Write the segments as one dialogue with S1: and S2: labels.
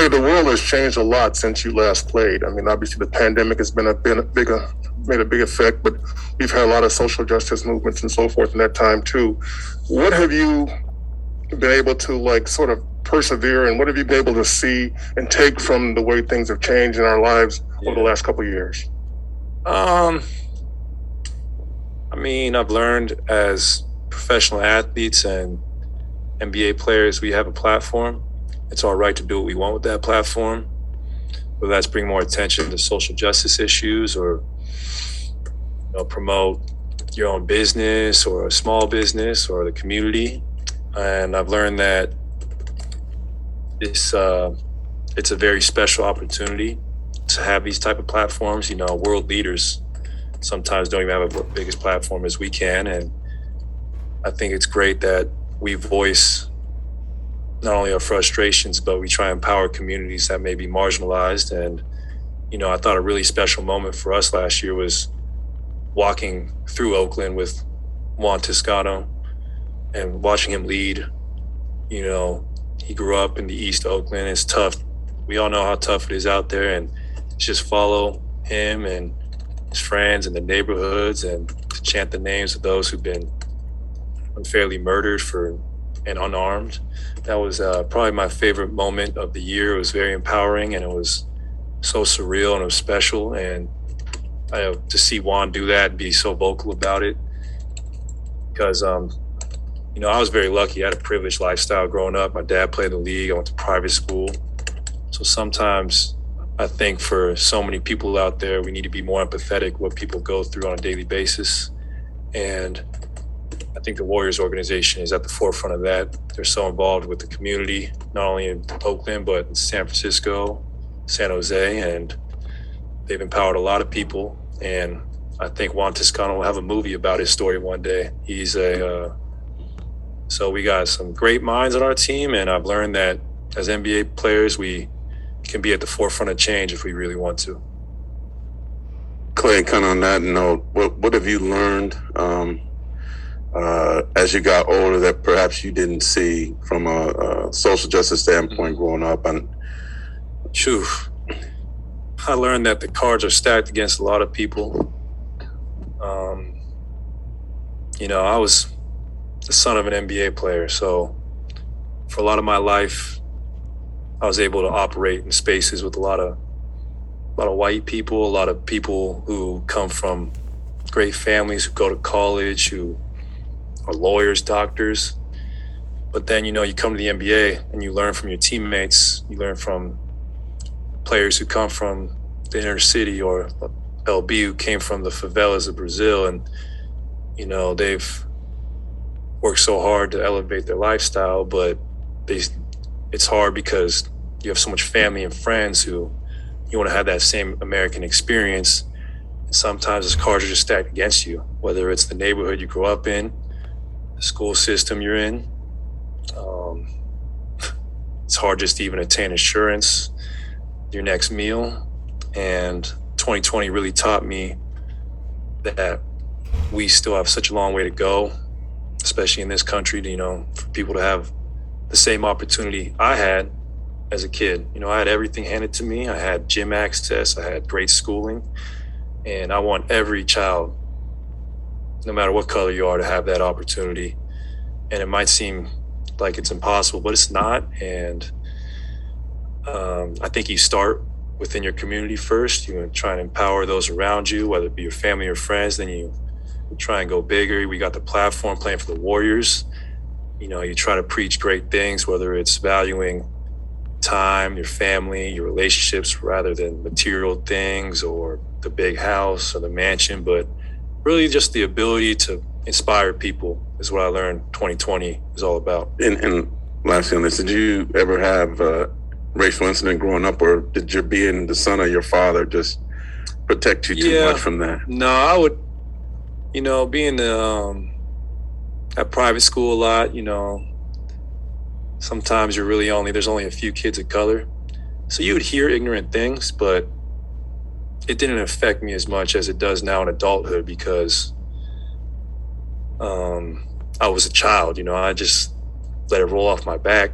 S1: Klay, the world has changed a lot since you last played. I mean, obviously the pandemic has made a big effect, but we've had a lot of social justice movements and so forth in that time too. What have you been able to sort of persevere, and what have you been able to see and take from the way things have changed in our lives over the last couple of years?
S2: I mean, I've learned as professional athletes and NBA players, we have a platform. It's our right to do what we want with that platform, whether that's bring more attention to social justice issues or promote your own business or a small business or the community. And I've learned that it's a very special opportunity to have these type of platforms. World leaders sometimes don't even have the biggest platform as we can. And I think it's great that we voice not only our frustrations, but we try and empower communities that may be marginalized. And, I thought a really special moment for us last year was walking through Oakland with Juan Toscano and watching him lead. He grew up in the East Oakland. It's tough. We all know how tough it is out there, and just follow him and his friends in the neighborhoods and to chant the names of those who've been unfairly murdered and unarmed. That was probably my favorite moment of the year. It was very empowering, and it was so surreal, and it was special. And to see Juan do that and be so vocal about it, because I was very lucky. I had a privileged lifestyle growing up. My dad played in the league. I went to private school. So sometimes I think for so many people out there, we need to be more empathetic what people go through on a daily basis. And I think the Warriors organization is at the forefront of that. They're so involved with the community, not only in Oakland, but in San Francisco, San Jose, and they've empowered a lot of people. And I think Juan Toscano will have a movie about his story one day. So we got some great minds on our team, and I've learned that as NBA players, we can be at the forefront of change if we really want to.
S3: Klay, kind of on that note, what have you learned as you got older that perhaps you didn't see from a social justice standpoint growing up? And
S2: I learned that the cards are stacked against a lot of people. I was the son of an NBA player, so for a lot of my life, I was able to operate in spaces with a lot of white people, a lot of people who come from great families, who go to college, who are lawyers, doctors. But then, you come to the NBA and you learn from your teammates. You learn from players who come from the inner city, or LB who came from the favelas of Brazil. And, they've worked so hard to elevate their lifestyle, but it's hard because you have so much family and friends who you want to have that same American experience. And sometimes the cards are just stacked against you, whether it's the neighborhood you grew up in, the school system you're in. It's hard just to even attain insurance, your next meal. And 2020 really taught me that we still have such a long way to go, especially in this country, for people to have the same opportunity I had as a kid. I had everything handed to me. I had gym access. I had great schooling. And I want every child, no matter what color you are, to have that opportunity. And it might seem like it's impossible, but it's not. And I think you start within your community first. You try and empower those around you, whether it be your family or friends. Then you try and go bigger. We got the platform playing for the Warriors. You try to preach great things, whether it's valuing time, your family, your relationships, rather than material things or the big house or the mansion, but really just the ability to inspire people is what I learned 2020 is all about.
S3: And lastly on this, did you ever have a racial incident growing up, or did your being the son of your father just protect you too much from that?
S2: No, I would, being at private school a lot, sometimes there's only a few kids of color. So you would hear ignorant things, but it didn't affect me as much as it does now in adulthood, because I was a child, I just let it roll off my back,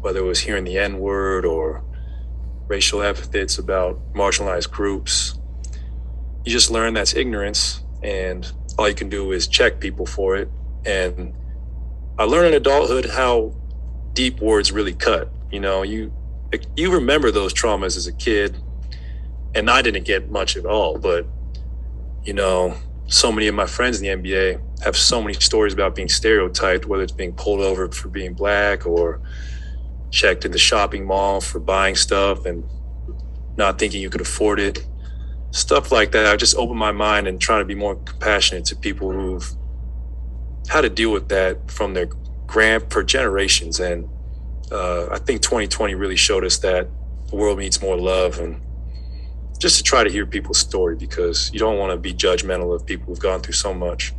S2: whether it was hearing the N-word or racial epithets about marginalized groups. You just learn that's ignorance, and all you can do is check people for it. And I learned in adulthood how deep words really cut. You know, you remember those traumas as a kid, and I didn't get much at all, but you know, so many of my friends in the NBA have so many stories about being stereotyped, whether it's being pulled over for being black or checked in the shopping mall for buying stuff and not thinking you could afford it. Stuff like that. I just opened my mind and try to be more compassionate to people who've had to deal with that from their for generations. And I think 2020 really showed us that the world needs more love, and just to try to hear people's story, because you don't want to be judgmental of people who've gone through so much.